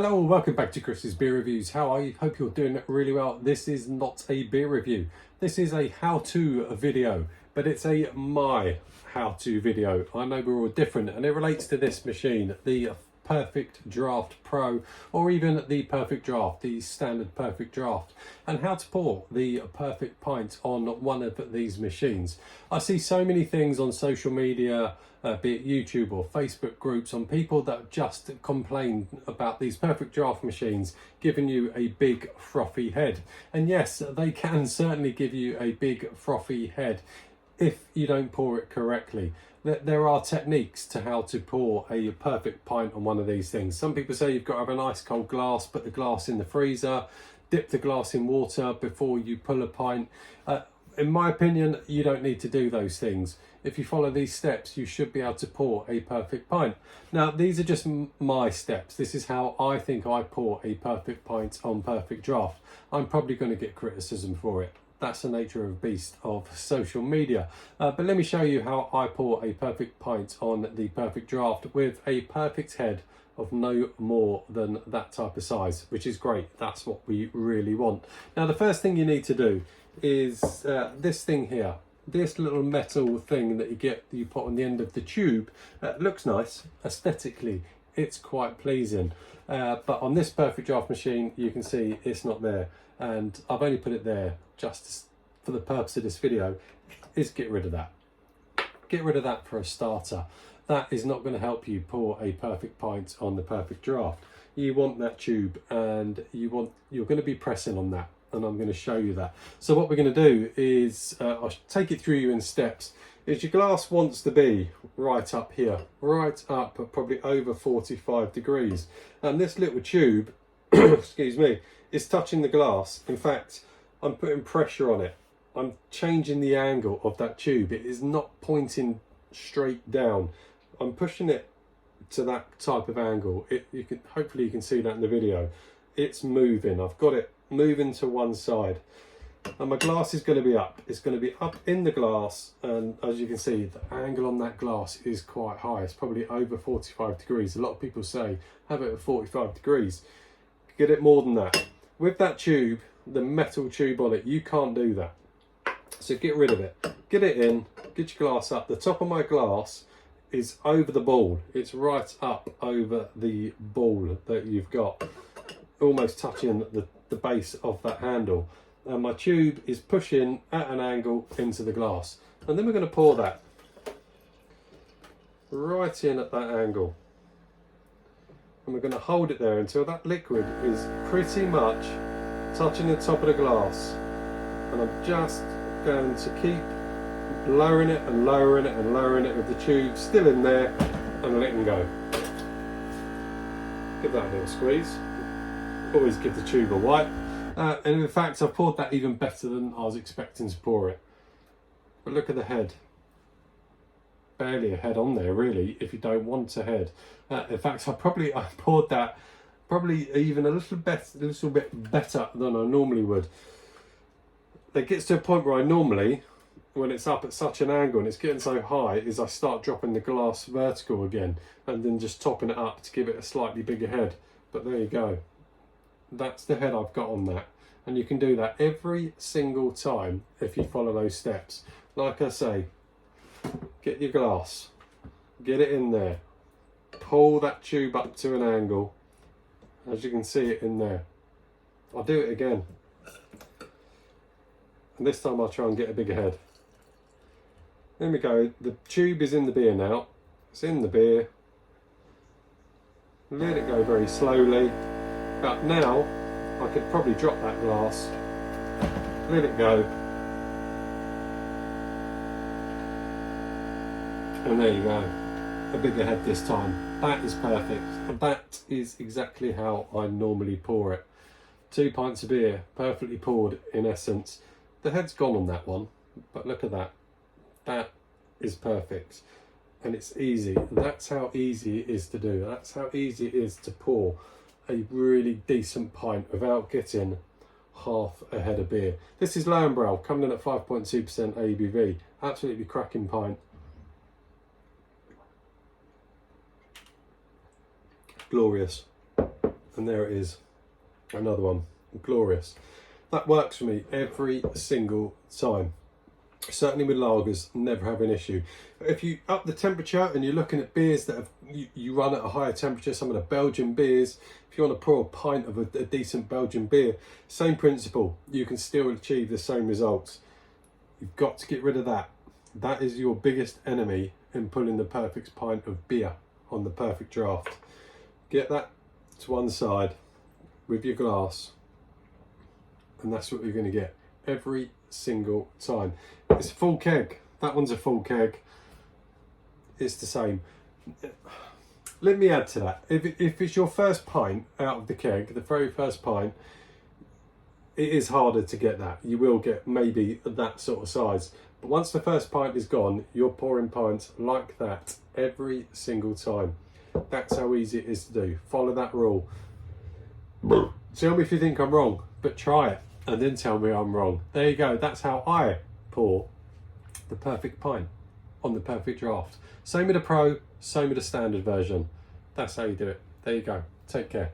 Hello and welcome back to Chris's Beer Reviews. How are you? Hope you're doing really well. This is not a beer review. This is a how-to video, but it's a my how-to video. I know we're all different and it relates to this machine, the Perfect Draft Pro, or even the Perfect Draft, the standard Perfect Draft, and how to pour the perfect pint on one of these machines. I see so many things on social media, be it YouTube or Facebook groups, on people that just complain about these Perfect Draft machines giving you a big frothy head. And yes, they can certainly give you a big frothy head if you don't pour it correctly. There are techniques to how to pour a perfect pint on one of these things. Some people say you've got to have an ice cold glass, put the glass in the freezer, dip the glass in water before you pull a pint. In my opinion, you don't need to do those things. If you follow these steps, you should be able to pour a perfect pint. Now, these are just my steps. This is how I think I pour a perfect pint on Perfect Draft. I'm probably going to get criticism for it. That's the nature of beast of social media. But let me show you how I pour a perfect pint on the Perfect Draft with a perfect head of no more than that type of size, which is great. That's what we really want. Now, the first thing you need to do is this thing here. This little metal thing that you put on the end of the tube. Looks nice aesthetically. It's quite pleasing. But on this Perfect Draft machine, you can see it's not there. And I've only put it there just for the purpose of this video, is get rid of that. Get rid of that for a starter. That is not going to help you pour a perfect pint on the Perfect Draft. You want that tube, and you're going to be pressing on that, and I'm going to show you that. So what we're going to do is, I'll take it through you in steps, is your glass wants to be right up here, right up at probably over 45 degrees. And this little tube, excuse me, is touching the glass. In fact, I'm putting pressure on it. I'm changing the angle of that tube. It is not pointing straight down. I'm pushing it to that type of angle. Hopefully you can see that in the video. It's moving. I've got it moving to one side. And my glass is going to be up. It's going to be up in the glass, and as you can see, the angle on that glass is quite high. It's probably over 45 degrees. A lot of people say have it at 45 degrees. Get it more than that. With that tube, the metal tube on it, you can't do that. So get rid of it. Get it in, get your glass up. The top of my glass is over the ball. It's right up over the ball that you've got, almost touching the base of that handle. And my tube is pushing at an angle into the glass. And then we're going to pour that right in at that angle. And we're going to hold it there until that liquid is pretty much touching the top of the glass. And I'm just going to keep lowering it and lowering it and lowering it with the tube still in there and letting go. Give that a little squeeze. Always give the tube a wipe. And in fact, I've poured that even better than I was expecting to pour it. But look at the head. Barely a head on there, really, if you don't want a head. In fact, I poured that probably even a little bit better than I normally would. It gets to a point where I normally, when it's up at such an angle and it's getting so high, is I start dropping the glass vertical again and then just topping it up to give it a slightly bigger head. But there you go. That's the head I've got on that. And you can do that every single time if you follow those steps. Like I say, get your glass, get it in there, pull that tube up to an angle, as you can see it in there. I'll do it again. And this time I'll try and get a bigger head. There we go. The tube is in the beer now. It's in the beer. Let it go very slowly. But now I could probably drop that glass, let it go, and there you go, a bigger head this time. That is perfect. That is exactly how I normally pour it. 2 pints of beer, perfectly poured in essence. The head's gone on that one, but look at that. That is perfect. And it's easy. That's how easy it is to do. That's how easy it is to pour a really decent pint without getting half a head of beer. This is Lambrell, coming in at 5.2% ABV. Absolutely cracking pint. Glorious. And there it is, another one, glorious. That works for me every single time. Certainly with lagers, never have an issue. If you up the temperature and you're looking at beers that have, you run at a higher temperature, some of the Belgian beers, if you want to pour a pint of a decent Belgian beer, same principle, you can still achieve the same results. You've got to get rid of that. That is your biggest enemy in pulling the perfect pint of beer on the perfect draft. Get that to one side with your glass, and that's what you're going to get every single time. It's a full keg. That one's a full keg. It's the same. Let me add to that. If it's your first pint out of the keg, the very first pint, it is harder to get that. You will get maybe that sort of size. But once the first pint is gone, you're pouring pints like that every single time. That's how easy it is to do. Follow that rule. Tell me if you think I'm wrong, but try it and then tell me I'm wrong. There you go. That's how I pour the perfect pint on the perfect draft. Same with the pro, same with the standard version. That's how you do it. There you go. Take care.